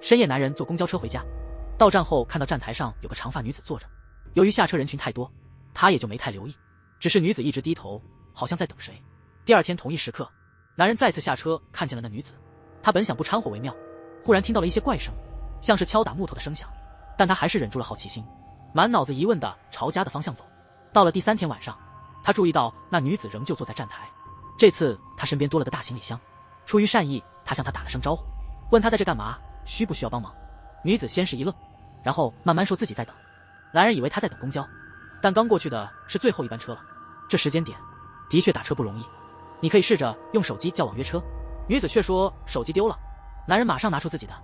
深夜，男人坐公交车回家，到站后看到站台上有个长发女子坐着，由于下车人群太多，他也就没太留意，只是女子一直低头，好像在等谁。第二天同一时刻，男人再次下车，看见了那女子。他本想不掺和为妙，忽然听到了一些怪声，像是敲打木头的声响，但他还是忍住了好奇心，满脑子疑问地朝家的方向走。到了第3天晚上，他注意到那女子仍旧坐在站台，这次他身边多了个大行李箱。出于善意，他向她打了声招呼，问她在这干嘛，需不需要帮忙。女子先是一愣，然后慢慢说自己在等。男人以为她在等公交，但刚过去的是最后一班车了。这时间点的确打车不容易，你可以试着用手机叫网约车。女子却说手机丢了。男人马上拿出自己的，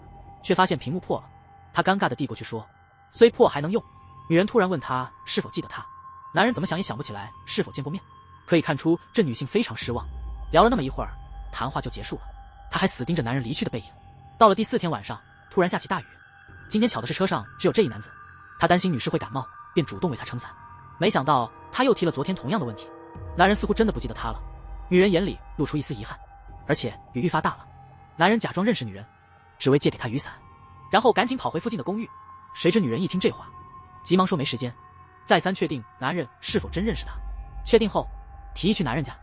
却发现屏幕破了。他尴尬地递过去说，虽破还能用。女人突然问他是否记得他，男人怎么想也想不起来是否见过面。可以看出这女性非常失望。聊了那么一会儿，谈话就结束了。他还死盯着男人离去的背影。到了第4天晚上，突然下起大雨。今天巧的是车上只有这一男子，他担心女士会感冒，便主动为她撑伞。没想到他又提了昨天同样的问题。男人似乎真的不记得他了。女人眼里露出一丝遗憾，而且雨愈发大了。男人假装认识女人，只为借给她雨伞，然后赶紧跑回附近的公寓。谁知女人一听这话，急忙说没时间，再三确定男人是否真认识她。确定后，提议去男人家。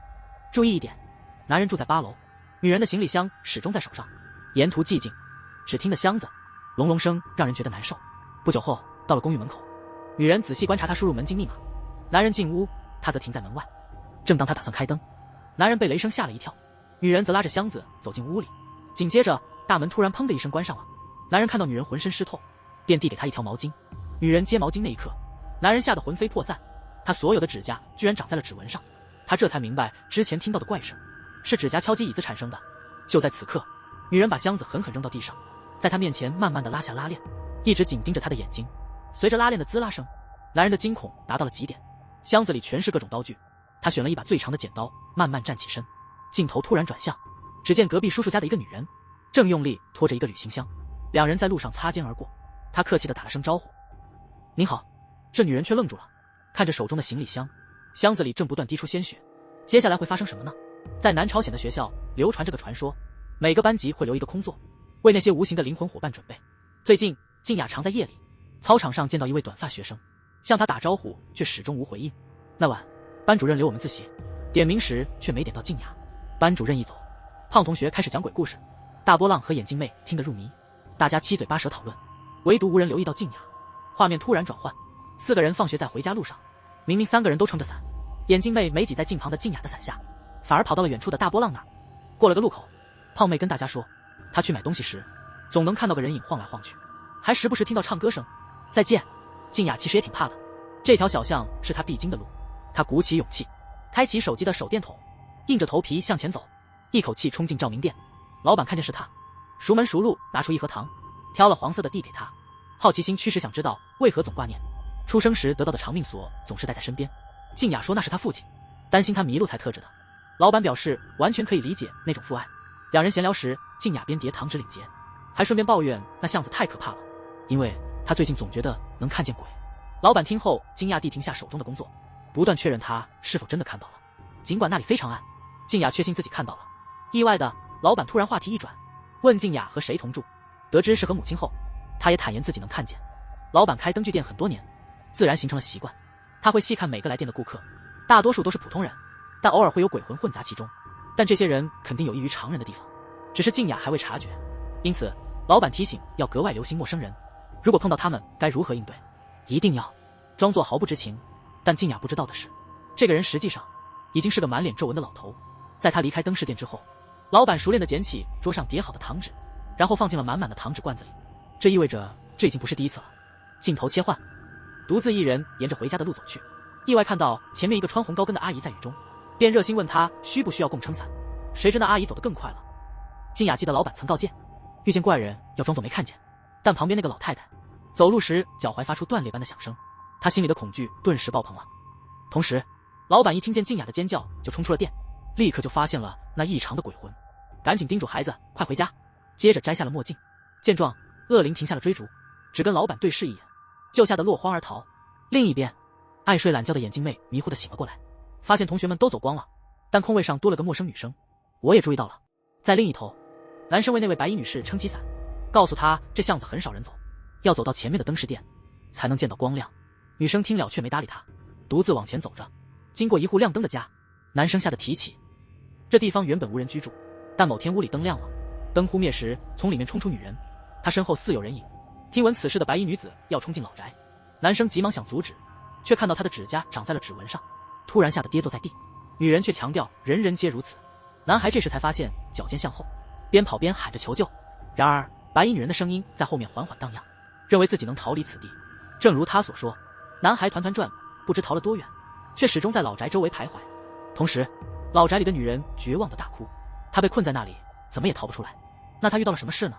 注意一点，男人住在8楼，女人的行李箱始终在手上。沿途寂静，只听得箱子隆隆声让人觉得难受。不久后，到了公寓门口，女人仔细观察他输入门禁密码。男人进屋，他则停在门外。正当他打算开灯，男人被雷声吓了一跳，女人则拉着箱子走进屋里。紧接着，大门突然砰的一声关上了。男人看到女人浑身湿透，便递给她一条毛巾。女人接毛巾那一刻，男人吓得魂飞魄散，他所有的指甲居然长在了指纹上。他这才明白之前听到的怪声是指甲敲击椅子产生的。就在此刻，女人把箱子狠狠扔到地上，在他面前慢慢地拉下拉链，一直紧盯着他的眼睛。随着拉链的滋啦声，男人的惊恐达到了极点。箱子里全是各种刀具，他选了一把最长的剪刀，慢慢站起身。镜头突然转向，只见隔壁叔叔家的一个女人正用力拖着一个旅行箱，两人在路上擦肩而过。他客气地打了声招呼，您好。这女人却愣住了，看着手中的行李箱，箱子里正不断滴出鲜血。接下来会发生什么呢？在南朝鲜的学校流传这个传说，每个班级会留一个空座，为那些无形的灵魂伙伴准备。最近静雅常在夜里操场上见到一位短发学生，向他打招呼却始终无回应。那晚班主任留我们自习，点名时却没点到静雅。班主任一走，胖同学开始讲鬼故事，大波浪和眼镜妹听得入迷，大家七嘴八舌讨论，唯独无人留意到静雅。画面突然转换，4个人放学在回家路上，明明3个人都撑着伞，眼镜妹没挤在近旁的静雅的伞下，反而跑到了远处的大波浪那儿。过了个路口，胖妹跟大家说，她去买东西时总能看到个人影晃来晃去，还时不时听到唱歌声。再见。静雅其实也挺怕的，这条小巷是她必经的路。她鼓起勇气，开启手机的手电筒，硬着头皮向前走，一口气冲进照明店。老板看见是她，熟门熟路拿出一盒糖，挑了黄色的递给她。好奇心驱使想知道为何总挂念，出生时得到的长命锁总是带在身边。静雅说那是她父亲，担心他迷路才特制的。老板表示完全可以理解那种父爱。两人闲聊时，静雅边叠糖纸领结，还顺便抱怨那巷子太可怕了，因为她最近总觉得能看见鬼。老板听后惊讶地停下手中的工作，不断确认她是否真的看到了。尽管那里非常暗，静雅确信自己看到了。意外的，老板突然话题一转，问静雅和谁同住。得知是和母亲后，她也坦言自己能看见。老板开灯具店很多年，自然形成了习惯，他会细看每个来电的顾客，大多数都是普通人，但偶尔会有鬼魂混杂其中。但这些人肯定有异于常人的地方，只是静雅还未察觉。因此老板提醒要格外留心陌生人，如果碰到他们该如何应对，一定要装作毫不知情。但静雅不知道的是，这个人实际上已经是个满脸皱纹的老头。在他离开灯饰店之后，老板熟练地捡起桌上叠好的糖纸，然后放进了满满的糖纸罐子里。这意味着这已经不是第一次了。镜头切换，独自一人沿着回家的路走去，意外看到前面一个穿红高跟的阿姨在雨中，便热心问她需不需要供撑伞。谁知那阿姨走得更快了。静雅记得老板曾告诫，遇见怪人要装作没看见，但旁边那个老太太走路时脚踝发出断裂般的响声，她心里的恐惧顿时爆棚了。同时老板一听见静雅的尖叫就冲出了店，立刻就发现了那异常的鬼魂，赶紧叮嘱孩子快回家，接着摘下了墨镜。见状，恶灵停下了追逐，只跟老板对视一眼，就吓得落荒而逃。另一边，爱睡懒觉的眼镜妹迷糊地醒了过来，发现同学们都走光了，但空位上多了个陌生女生。我也注意到了，在另一头，男生为那位白衣女士撑起伞，告诉他这巷子很少人走，要走到前面的灯饰店才能见到光亮。女生听了却没搭理他，独自往前走着。经过一户亮灯的家，男生吓得提起，这地方原本无人居住，但某天屋里灯亮了，灯忽灭时从里面冲出女人，她身后似有人影。听闻此事的白衣女子要冲进老宅，男生急忙想阻止，却看到她的指甲长在了指纹上，突然吓得跌坐在地。女人却强调人人皆如此。男孩这时才发现脚尖向后，边跑边喊着求救。然而白衣女人的声音在后面缓缓荡漾，认为自己能逃离此地。正如她所说，男孩团团转，不知逃了多远，却始终在老宅周围徘徊。同时老宅里的女人绝望的大哭，她被困在那里，怎么也逃不出来。那她遇到了什么事呢？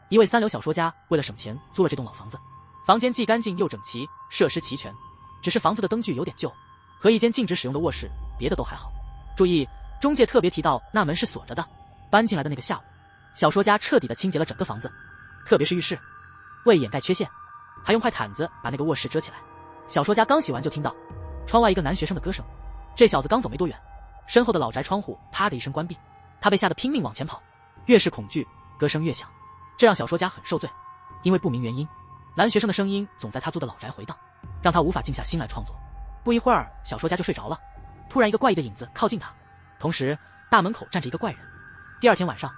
一位三流小说家为了省钱租了这栋老房子，房间既干净又整齐，设施齐全，只是房子的灯具有点旧，和一间禁止使用的卧室，别的都还好。注意，中介特别提到那门是锁着的。搬进来的那个下午，小说家彻底的清洁了整个房子，特别是浴室，为掩盖缺陷，还用块毯子把那个卧室遮起来。小说家刚洗完就听到窗外一个男学生的歌声，这小子刚走没多远，身后的老宅窗户啪的一声关闭，他被吓得拼命往前跑，越是恐惧，歌声越响，这让小说家很受罪。因为不明原因，男学生的声音总在他租的老宅回荡，让他无法静下心来创作。不一会儿，小说家就睡着了。突然一个怪异的影子靠近他，同时大门口站着一个怪人。第二天晚上，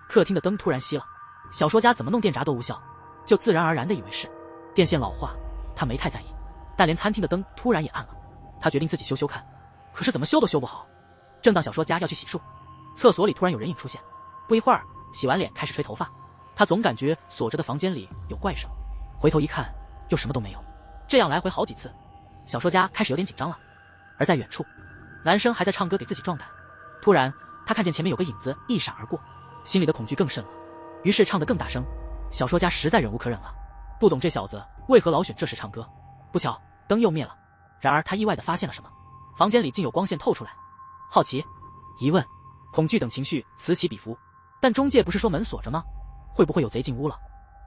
客厅的灯突然熄了，小说家怎么弄电闸都无效，就自然而然地以为是电线老化，他没太在意。但连餐厅的灯突然也暗了，他决定自己修修看，可是怎么修都修不好。正当小说家要去洗漱，厕所里突然有人影出现，不一会儿洗完脸开始吹头发，他总感觉锁着的房间里有怪声，回头一看又什么都没有。这样来回好几次，小说家开始有点紧张了。而在远处，男生还在唱歌给自己壮胆，突然他看见前面有个影子一闪而过，心里的恐惧更甚了，于是唱得更大声。小说家实在忍无可忍了，不懂这小子为何老选这时唱歌。不巧灯又灭了，然而他意外地发现了什么，房间里竟有光线透出来。好奇、疑问、恐惧等情绪此起彼伏，但中介不是说门锁着吗？会不会有贼进屋了？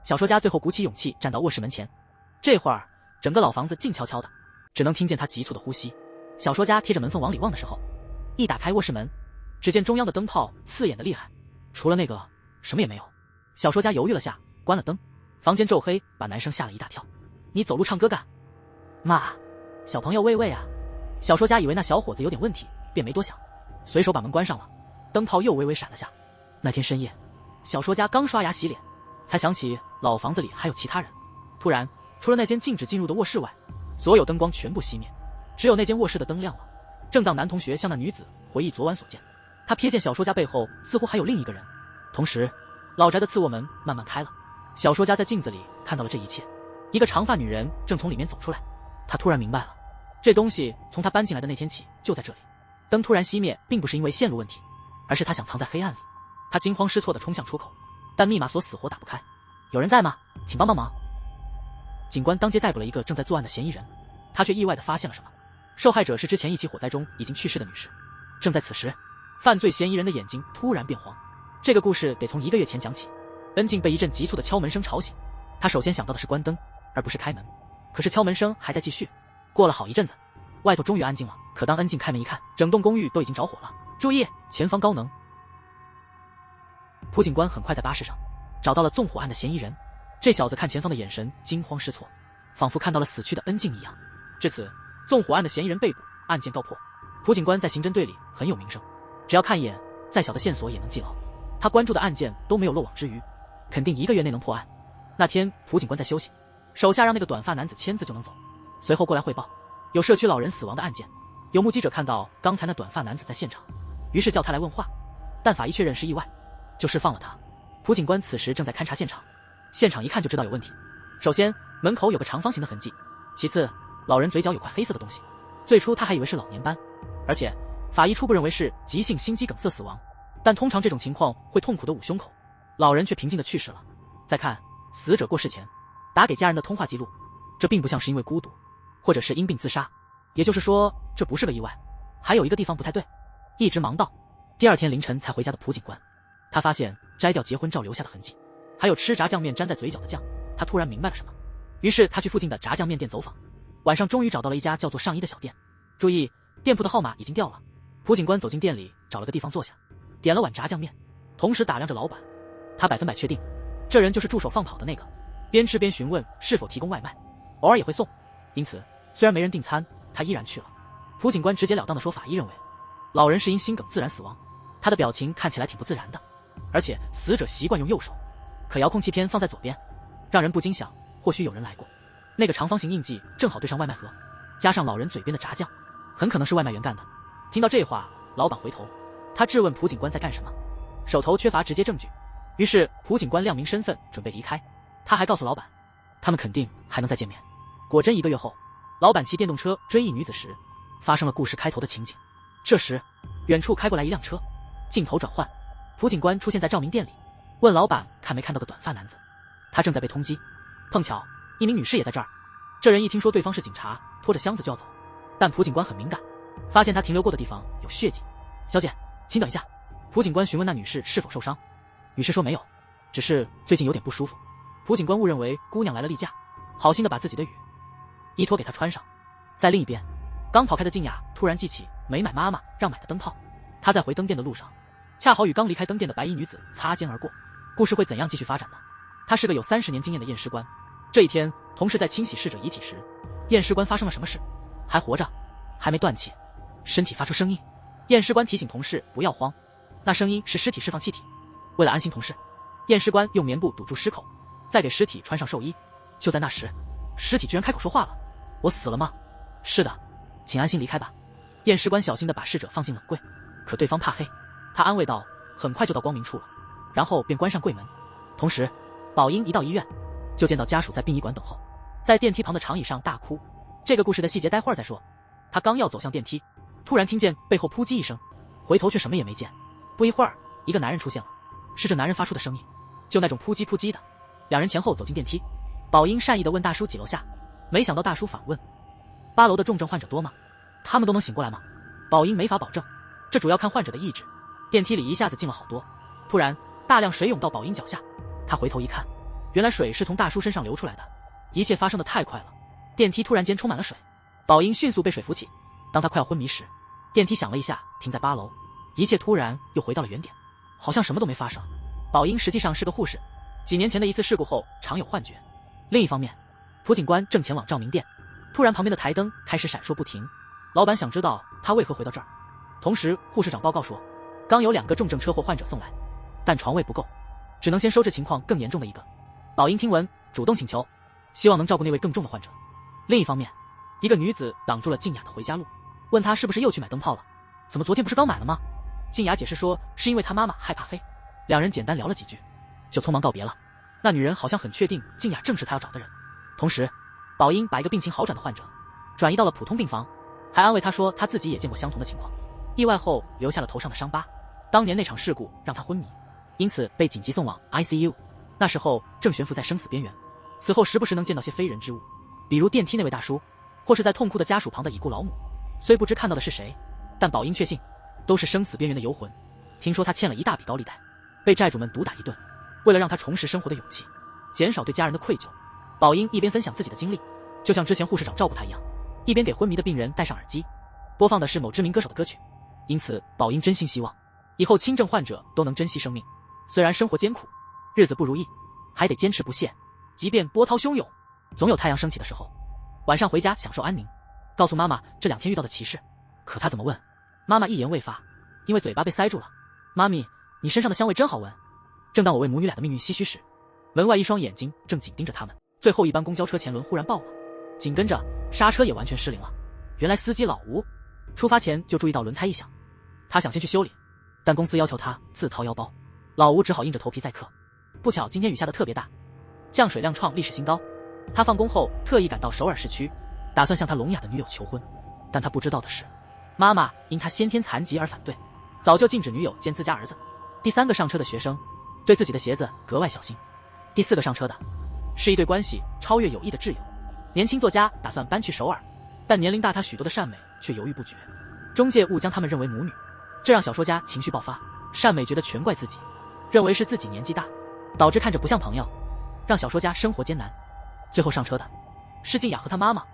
小说家最后鼓起勇气站到卧室门前，这会儿整个老房子静悄悄的，只能听见他急促的呼吸。小说家贴着门缝往里望的时候，一打开卧室门，只见中央的灯泡刺眼的厉害，除了那个什么也没有。小说家犹豫了下，关了灯，房间骤黑，把男生吓了一大跳。你走路唱歌干嘛？小朋友喂喂啊！小说家以为那小伙子有点问题，便没多想，随手把门关上了。灯泡又微微闪了下。那天深夜，小说家刚刷牙洗脸，才想起老房子里还有其他人。突然，除了那间禁止进入的卧室外，所有灯光全部熄灭，只有那间卧室的灯亮了。正当男同学向那女子回忆昨晚所见，他瞥见小说家背后似乎还有另一个人。同时，老宅的次卧门慢慢开了，小说家在镜子里看到了这一切。一个长发女人正从里面走出来，他突然明白了，这东西从他搬进来的那天起就在这里。灯突然熄灭并不是因为线路问题，而是他想藏在黑暗里。他惊慌失措地冲向出口，但密码锁死活打不开。有人在吗？请帮帮忙！警官当街逮捕了一个正在作案的嫌疑人，他却意外地发现了什么。受害者是之前一起火灾中已经去世的女士。正在此时，犯罪嫌疑人的眼睛突然变黄。这个故事得从1个月前讲起。恩静被一阵急促的敲门声吵醒，他首先想到的是关灯，而不是开门。可是敲门声还在继续。过了好一阵子，外头终于安静了。可当恩静开门一看，整栋公寓都已经着火了。注意，前方高能！朴警官很快在巴士上找到了纵火案的嫌疑人。这小子看前方的眼神惊慌失措，仿佛看到了死去的恩静一样。至此，纵火案的嫌疑人被捕，案件告破。朴警官在刑侦队里很有名声，只要看一眼，再小的线索也能记牢。他关注的案件都没有漏网之鱼，肯定1个月内能破案。那天朴警官在休息，手下让那个短发男子签字就能走。随后过来汇报，有社区老人死亡的案件。有目击者看到刚才那短发男子在现场，于是叫他来问话，但法医确认是意外，就释放了他。朴警官此时正在勘察现场，现场一看就知道有问题。首先，门口有个长方形的痕迹，其次，老人嘴角有块黑色的东西。最初他还以为是老年斑，而且法医初步认为是急性心肌梗塞死亡，但通常这种情况会痛苦地捂胸口，老人却平静地去世了。再看死者过世前打给家人的通话记录，这并不像是因为孤独或者是因病自杀，也就是说这不是个意外。还有一个地方不太对，一直忙到第2天凌晨才回家的朴警官，他发现摘掉结婚照留下的痕迹，还有吃炸酱面粘在嘴角的酱。他突然明白了什么，于是他去附近的炸酱面店走访，晚上终于找到了一家叫做上衣的小店。注意，店铺的号码已经掉了。朴警官走进店里，找了个地方坐下，点了碗炸酱面，同时打量着老板。他100%确定这人就是助手放跑的那个，边吃边询问是否提供外卖，偶尔也会送。因此，虽然没人订餐，他依然去了。朴警官直截了当地说，法医认为老人是因心梗自然死亡，他的表情看起来挺不自然的，而且死者习惯用右手，可遥控器偏放在左边，让人不禁想，或许有人来过。那个长方形印记正好对上外卖盒，加上老人嘴边的炸酱，很可能是外卖员干的。听到这话，老板回头，他质问朴警官在干什么，手头缺乏直接证据，于是朴警官亮明身份，准备离开。他还告诉老板，他们肯定还能再见面。果真1个月后，老板骑电动车追一女子时，发生了故事开头的情景。这时，远处开过来一辆车，镜头转换，朴警官出现在照明店里，问老板看没看到个短发男子，他正在被通缉。碰巧一名女士也在这儿，这人一听说对方是警察，拖着箱子就要走，但朴警官很敏感，发现他停留过的地方有血迹。小姐，请等一下。朴警官询问那女士是否受伤，女士说没有，只是最近有点不舒服。朴警官误认为姑娘来了例假，好心的把自己的雨衣脱给她穿上。在另一边，刚跑开的静雅突然记起没买妈妈让买的灯泡，她在回灯店的路上，恰好与刚离开灯店的白衣女子擦肩而过。故事会怎样继续发展呢？他是个有30年经验的验尸官。这一天，同事在清洗逝者遗体时，验尸官发生了什么事？还活着，还没断气，身体发出声音。验尸官提醒同事不要慌，那声音是尸体释放气体。为了安心同事，验尸官用棉布堵住尸口，再给尸体穿上寿衣。就在那时，尸体居然开口说话了：“我死了吗？”“是的，请安心离开吧。”验尸官小心地把逝者放进冷柜，可对方怕黑，他安慰道：“很快就到光明处了。”然后便关上柜门。同时，宝英一到医院，就见到家属在殡仪馆等候，在电梯旁的长椅上大哭。这个故事的细节待会儿再说。他刚要走向电梯，突然听见背后扑击一声，回头却什么也没见。不一会儿，一个男人出现了，是这男人发出的声音，就那种扑击扑击的。两人前后走进电梯，宝英善意地问大叔几楼下，没想到大叔反问：“8楼的重症患者多吗？他们都能醒过来吗？”宝英没法保证，这主要看患者的意志。电梯里一下子静了好多，突然大量水涌到宝英脚下，他回头一看，原来水是从大叔身上流出来的。一切发生的太快了，电梯突然间充满了水，宝英迅速被水扶起。当他快要昏迷时，电梯响了一下，停在8楼，一切突然又回到了原点，好像什么都没发生。宝英实际上是个护士，几年前的一次事故后常有幻觉。另一方面，朴警官正前往照明店，突然旁边的台灯开始闪烁不停。老板想知道他为何回到这儿，同时护士长报告说，刚有2个重症车祸患者送来，但床位不够，只能先收治情况更严重的一个。宝英听闻，主动请求，希望能照顾那位更重的患者。另一方面，一个女子挡住了静雅的回家路，问她是不是又去买灯泡了，怎么昨天不是刚买了吗？静雅解释说是因为她妈妈害怕黑。两人简单聊了几句，就匆忙告别了。那女人好像很确定静雅正是她要找的人。同时，宝英把一个病情好转的患者转移到了普通病房，还安慰她说她自己也见过相同的情况，意外后留下了头上的伤疤，当年那场事故让她昏迷，因此被紧急送往 ICU， 那时候正悬浮在生死边缘。此后时不时能见到些非人之物，比如电梯那位大叔，或是在痛哭的家属旁的已故老母。虽不知看到的是谁，但宝英确信都是生死边缘的游魂。听说他欠了一大笔高利贷，被债主们毒打一顿。为了让他重拾生活的勇气，减少对家人的愧疚，宝英一边分享自己的经历，就像之前护士长照顾他一样，一边给昏迷的病人戴上耳机，播放的是某知名歌手的歌曲。因此宝英真心希望以后轻症患者都能珍惜生命。虽然生活艰苦，日子不如意，还得坚持不懈，即便波涛汹涌，总有太阳升起的时候。晚上回家享受安宁，告诉妈妈这2天遇到的奇事。可他怎么问，妈妈一言未发，因为嘴巴被塞住了。妈咪，你身上的香味真好闻。正当我为母女俩的命运唏嘘时，门外一双眼睛正紧盯着他们。最后一班公交车前轮忽然爆了，紧跟着刹车也完全失灵了。原来司机老吴出发前就注意到轮胎异响，他想先去修理，但公司要求他自掏腰包，老吴只好硬着头皮载客。不巧今天雨下的特别大，降水量创历史新高。他放工后特意赶到首尔市区，打算向他聋哑的女友求婚。但他不知道的是，妈妈因他先天残疾而反对，早就禁止女友见自家儿子。第3个上车的学生对自己的鞋子格外小心。第4个上车的是一对关系超越友谊的挚友。年轻作家打算搬去首尔，但年龄大他许多的善美却犹豫不决。中介误将他们认为母女，这让小说家情绪爆发。善美觉得全怪自己，认为是自己年纪大，导致看着不像朋友，让小说家生活艰难。最后上车的是静雅和她妈妈，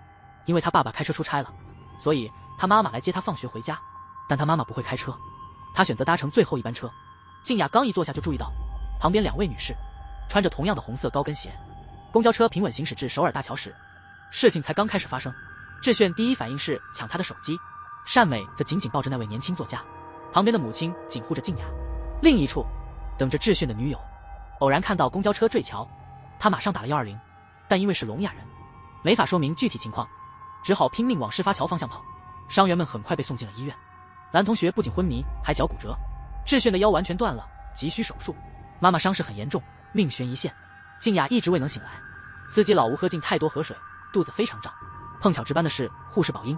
因为她爸爸开车出差了，所以她妈妈来接她放学回家。但她妈妈不会开车，她选择搭乘最后一班车。静雅刚一坐下就注意到旁边2位女士穿着同样的红色高跟鞋。公交车平稳行驶至首尔大桥时，事情才刚开始发生。智炫第一反应是抢他的手机，善美则紧紧抱着那位年轻作家，旁边的母亲紧护着静雅。另一处，等着智炫的女友偶然看到公交车坠桥，他马上打了120，但因为是聋哑人，没法说明具体情况，只好拼命往事发桥方向跑。伤员们很快被送进了医院。蓝同学不仅昏迷，还脚骨折，智炫的腰完全断了，急需手术。妈妈伤势很严重，命悬一线。静雅一直未能醒来。司机老吴喝进太多河水，肚子非常胀。碰巧值班的是护士宝英。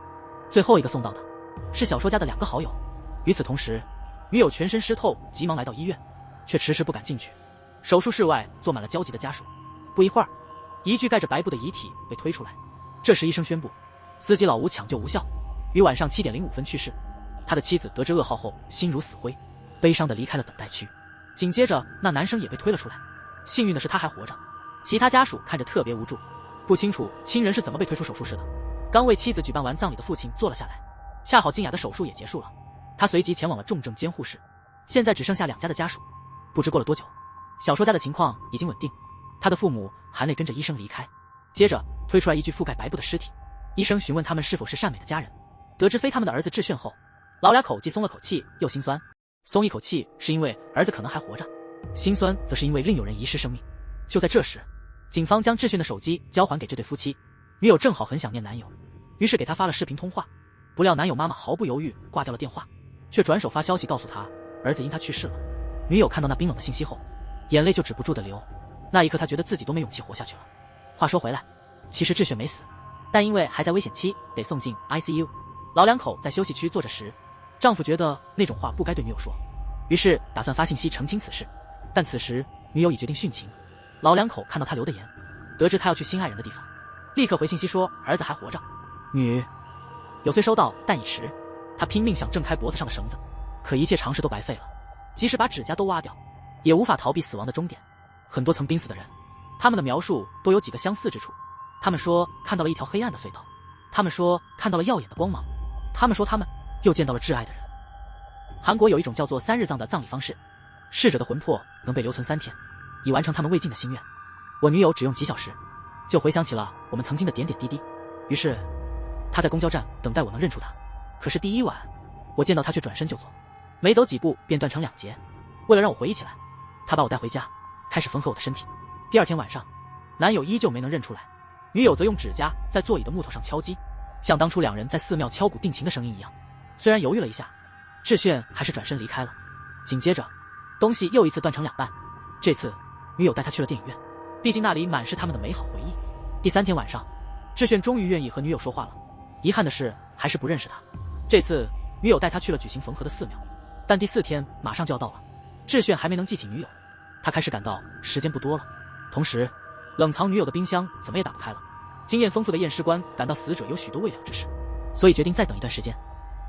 最后一个送到的是小说家的2个好友。与此同时，女友全身湿透，急忙来到医院，却迟迟不敢进去。手术室外坐满了焦急的家属。不一会儿，一具盖着白布的遗体被推出来。这时医生宣布，司机老吴抢救无效，于晚上7点05分去世。他的妻子得知噩耗后心如死灰，悲伤地离开了等待区。紧接着那男生也被推了出来，幸运的是他还活着。其他家属看着特别无助，不清楚亲人是怎么被推出手术室的。刚为妻子举办完葬礼的父亲坐了下来，恰好静雅的手术也结束了，他随即前往了重症监护室。现在只剩下2家的家属。不知过了多久，小说家的情况已经稳定，他的父母含泪跟着医生离开。接着推出来一具覆盖白布的尸体，医生询问他们是否是善美的家人，得知非他们的儿子智炫后，老俩口既松了口气又心酸。松一口气是因为儿子可能还活着，心酸则是因为另有人遗失生命。就在这时，警方将智炫的手机交还给这对夫妻，女友正好很想念男友，于是给他发了视频通话。不料男友妈妈毫不犹豫挂掉了电话，却转手发消息告诉他儿子因他去世了。女友看到那冰冷的信息后，眼泪就止不住的流。那一刻她觉得自己都没勇气活下去了。话说回来，其实智炫没死，但因为还在危险期得送进 ICU。 老两口在休息区坐着时，丈夫觉得那种话不该对女友说，于是打算发信息澄清此事。但此时女友已决定殉情。老两口看到他留的言，得知他要去心爱人的地方，立刻回信息说儿子还活着。女有虽收到，但已迟。他拼命想挣开脖子上的绳子，可一切尝试都白费了，即使把指甲都挖掉，也无法逃避死亡的终点。很多曾濒死的人，他们的描述都有几个相似之处。他们说看到了一条黑暗的隧道，他们说看到了耀眼的光芒，他们说他们又见到了挚爱的人。韩国有一种叫做3日葬的葬礼方式，逝者的魂魄能被留存3天，以完成他们未尽的心愿。我女友只用几小时，就回想起了我们曾经的点点滴滴。于是她在公交站等待我能认出她。可是第一晚，我见到她却转身就走，没走几步便断成2截。为了让我回忆起来，她把我带回家，开始缝合我的身体。第2天晚上，男友依旧没能认出来，女友则用指甲在座椅的木头上敲击，像当初2人在寺庙敲鼓定情的声音一样。虽然犹豫了一下，智炫还是转身离开了。紧接着，东西又一次断成2半。这次女友带他去了电影院，毕竟那里满是他们的美好回忆。第3天晚上，智炫终于愿意和女友说话了。遗憾的是还是不认识他。这次女友带他去了举行缝合的寺庙，但第4天马上就要到了，智炫还没能记起女友。他开始感到时间不多了，同时冷藏女友的冰箱怎么也打不开了。经验丰富的验尸官感到死者有许多未了之事，所以决定再等一段时间。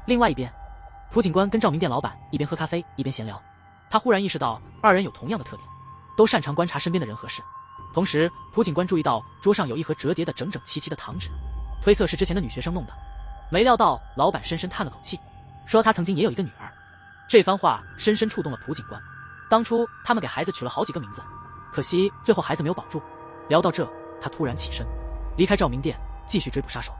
另外一边，朴警官跟照明店老板一边喝咖啡一边闲聊。他忽然意识到2人有同样的特点，都擅长观察身边的人和事。同时朴警官注意到桌上有一盒折叠的整整齐齐的糖纸，推测是之前的女学生弄的。没料到老板深深叹了口气，说他曾经也有一个女儿。这番话深深触动了朴警官。当初他们给孩子取了好几个名字，可惜最后孩子没有保住。聊到这，他突然起身离开照明店，继续追捕杀手。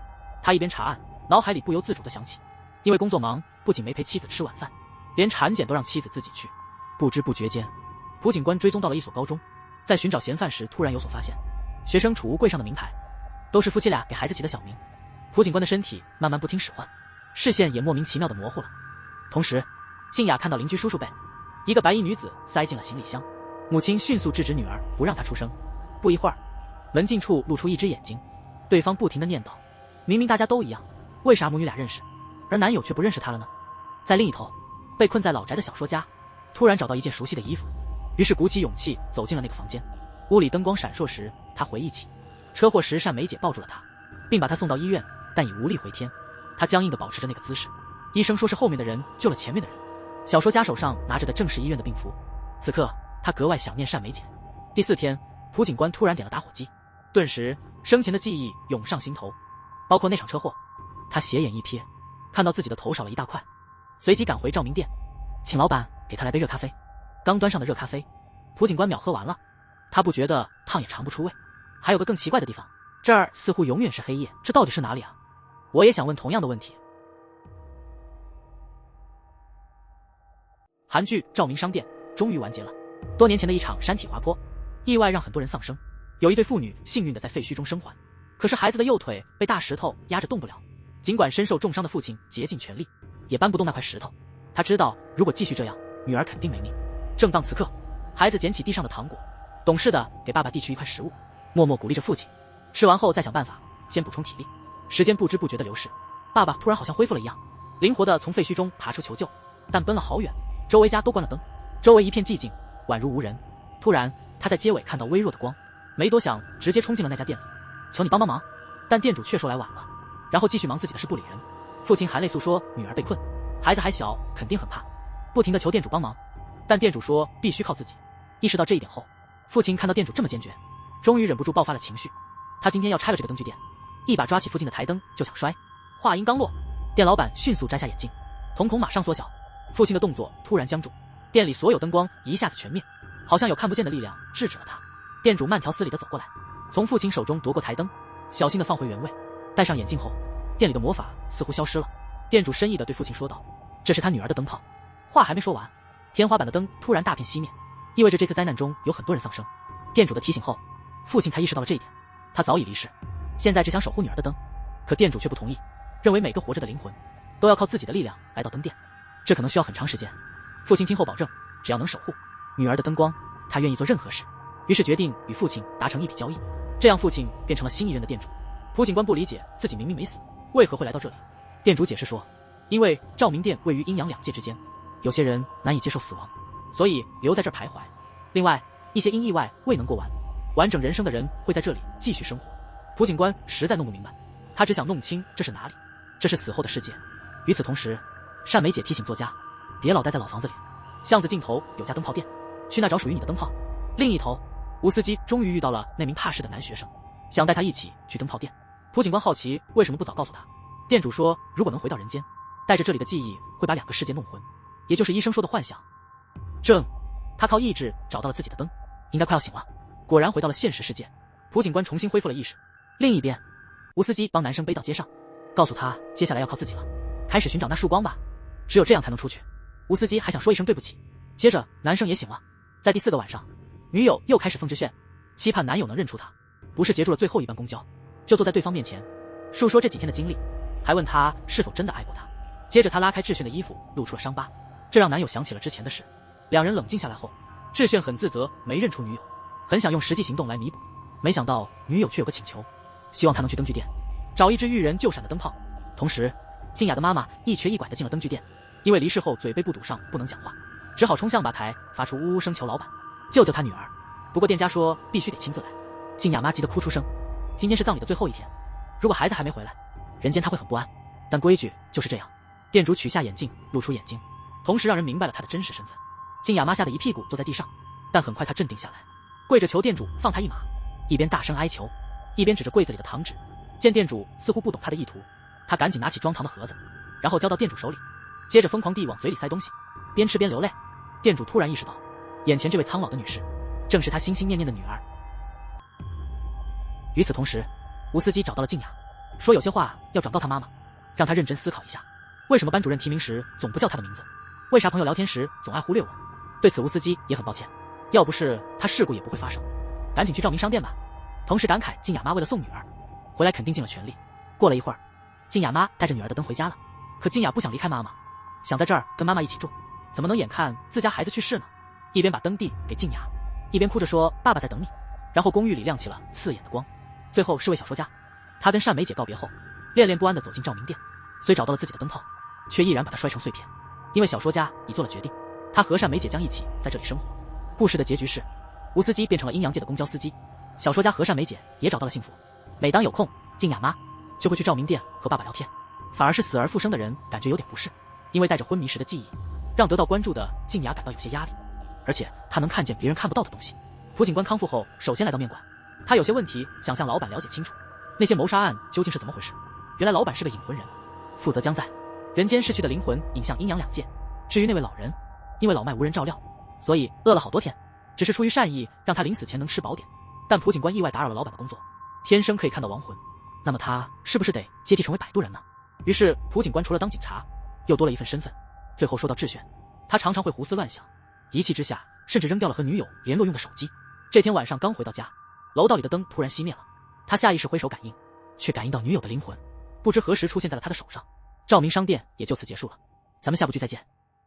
他一边查案，脑海里不由自主地想起，因为工作忙，不仅没陪妻子吃晚饭，连产检都让妻子自己去。不知不觉间，朴警官追踪到了一所高中，在寻找嫌犯时突然有所发现，学生储物柜上的名牌都是夫妻俩给孩子起的小名。朴警官的身体慢慢不听使唤，视线也莫名其妙地模糊了。同时静雅看到邻居叔叔被一个白衣女子塞进了行李箱，母亲迅速制止女儿不让她出声。不一会儿，门禁处露出一只眼睛，对方不停地念叨，明明大家都一样，为啥母女俩认识，而男友却不认识她了呢？在另一头，被困在老宅的小说家突然找到一件熟悉的衣服，于是鼓起勇气走进了那个房间。屋里灯光闪烁时，他回忆起车祸时单梅姐抱住了他，并把他送到医院，但已无力回天。他僵硬地保持着那个姿势，医生说是后面的人救了前面的人。小说家手上拿着的正是医院的病符，此刻他格外想念单梅姐。第4天，朴警官突然点了打火机，顿时生前的记忆涌上心头，包括那场车祸。他斜眼一瞥，看到自己的头少了一大块，随即赶回照明店，请老板给他来杯热咖啡。刚端上的热咖啡，朴警官秒喝完了。他不觉得烫也尝不出味。还有个更奇怪的地方，这儿似乎永远是黑夜，这到底是哪里啊？我也想问同样的问题。韩剧《照明商店》终于完结了。多年前的一场山体滑坡，意外让很多人丧生。有一对父女幸运的在废墟中生还，可是孩子的右腿被大石头压着动不了。尽管身受重伤的父亲竭尽全力，也搬不动那块石头。他知道如果继续这样，女儿肯定没命。正当此刻，孩子捡起地上的糖果，懂事的给爸爸递去一块食物，默默鼓励着父亲。吃完后再想办法，先补充体力。时间不知不觉的流逝，爸爸突然好像恢复了一样，灵活的从废墟中爬出求救，但奔了好远，周围家都关了灯，周围一片寂静，宛如无人。突然，他在街尾看到微弱的光，没多想，直接冲进了那家店里，求你帮帮忙。但店主却说来晚了，然后继续忙自己的事不理人。父亲含泪诉说女儿被困，孩子还小，肯定很怕，不停地求店主帮忙，但店主说必须靠自己。意识到这一点后，父亲看到店主这么坚决，终于忍不住爆发了情绪。他今天要拆了这个灯具店，一把抓起附近的台灯就想摔。话音刚落，店老板迅速摘下眼镜，瞳孔马上缩小。父亲的动作突然僵住，店里所有灯光一下子全灭，好像有看不见的力量制止了他。店主慢条斯理地走过来，从父亲手中夺过台灯，小心地放回原位。戴上眼镜后，店里的魔法似乎消失了。店主深意地对父亲说道：“这是他女儿的灯泡。”话还没说完，天花板的灯突然大片熄灭，意味着这次灾难中有很多人丧生。店主的提醒后，父亲才意识到了这一点。他早已离世，现在只想守护女儿的灯，可店主却不同意，认为每个活着的灵魂都要靠自己的力量来到灯店，这可能需要很长时间。父亲听后保证，只要能守护女儿的灯光，他愿意做任何事。于是决定与父亲达成一笔交易，这样父亲变成了新一任的店主。朴警官不理解自己明明没死，为何会来到这里。店主解释说，因为照明殿位于阴阳两界之间，有些人难以接受死亡，所以留在这儿徘徊。另外，一些因意外未能过完整人生的人会在这里继续生活。朴警官实在弄不明白，他只想弄清这是哪里，这是死后的世界。与此同时，单梅姐提醒作家，别老待在老房子里，巷子尽头有家灯泡店，去那找属于你的灯泡。另一头，吴司机终于遇到了那名怕事的男学生，想带他一起去灯泡店。朴警官好奇为什么不早告诉他。店主说，如果能回到人间，带着这里的记忆会把两个世界弄混，也就是医生说的幻想。他靠意志找到了自己的灯，应该快要醒了。果然回到了现实世界，朴警官重新恢复了意识。另一边，吴司机帮男生背到街上，告诉他接下来要靠自己了，开始寻找那束光吧，只有这样才能出去。吴司机还想说一声对不起，接着男生也醒了。在第4个晚上，女友又开始疯直炫，期盼男友能认出她，不是截住了最后一班公交，就坐在对方面前述说这几天的经历，还问他是否真的爱过他。接着他拉开智炫的衣服，露出了伤疤，这让男友想起了之前的事。两人冷静下来后，智炫很自责没认出女友，很想用实际行动来弥补，没想到女友却有个请求，希望他能去灯具店找一只遇人就闪的灯泡。同时，静雅的妈妈一瘸一拐地进了灯具店，因为离世后嘴被布堵上不能讲话，只好冲向吧台发出呜呜声求老板救救他女儿。不过店家说必须得亲自来，静雅妈急得哭出声。今天是葬礼的最后一天，如果孩子还没回来，人间他会很不安，但规矩就是这样。店主取下眼镜露出眼睛，同时让人明白了他的真实身份。静雅妈吓得一屁股坐在地上，但很快她镇定下来，跪着求店主放她一马，一边大声哀求，一边指着柜子里的糖纸。见店主似乎不懂她的意图，她赶紧拿起装糖的盒子，然后交到店主手里，接着疯狂地往嘴里塞东西，边吃边流泪。店主突然意识到，眼前这位苍老的女士正是他心心念念的女儿。与此同时，吴司机找到了静雅，说有些话要转告她妈妈，让她认真思考一下，为什么班主任提名时总不叫她的名字，为啥朋友聊天时总爱忽略我。对此吴司机也很抱歉，要不是他事故也不会发生，赶紧去照明商店吧。同时感慨静雅妈为了送女儿回来肯定尽了全力。过了一会儿，静雅妈带着女儿的灯回家了，可静雅不想离开妈妈，想在这儿跟妈妈一起住，怎么能眼看自家孩子去世呢？一边把灯递给静雅，一边哭着说爸爸在等你。然后公寓里亮起了刺眼的光，最后是位小说家。他跟单梅姐告别后，恋恋不安地走进照明店，虽找到了自己的灯泡，却毅然把它摔成碎片，因为小说家已做了决定，他和单梅姐将一起在这里生活。故事的结局是，吴司机变成了阴阳界的公交司机，小说家和单梅姐也找到了幸福。每当有空，静雅妈就会去照明店和爸爸聊天，反而是死而复生的人感觉有点不适，因为带着昏迷时的记忆，让得到关注的静雅感到有些压力，而且她能看见别人看不到的东西。朴警官康复后首先来到面馆，他有些问题想向老板了解清楚，那些谋杀案究竟是怎么回事。原来老板是个引魂人，负责将在人间逝去的灵魂引向阴阳两界。至于那位老人，因为老迈无人照料，所以饿了好多天，只是出于善意，让他临死前能吃饱点。但蒲警官意外打扰了老板的工作，天生可以看到亡魂，那么他是不是得接替成为摆渡人呢？于是蒲警官除了当警察，又多了一份身份。最后说到智炫，他常常会胡思乱想，一气之下甚至扔掉了和女友联络用的手机。这天晚上刚回到家，楼道里的灯突然熄灭了，他下意识挥手感应，却感应到女友的灵魂不知何时出现在了他的手上。照明商店也就此结束了，咱们下部剧再见。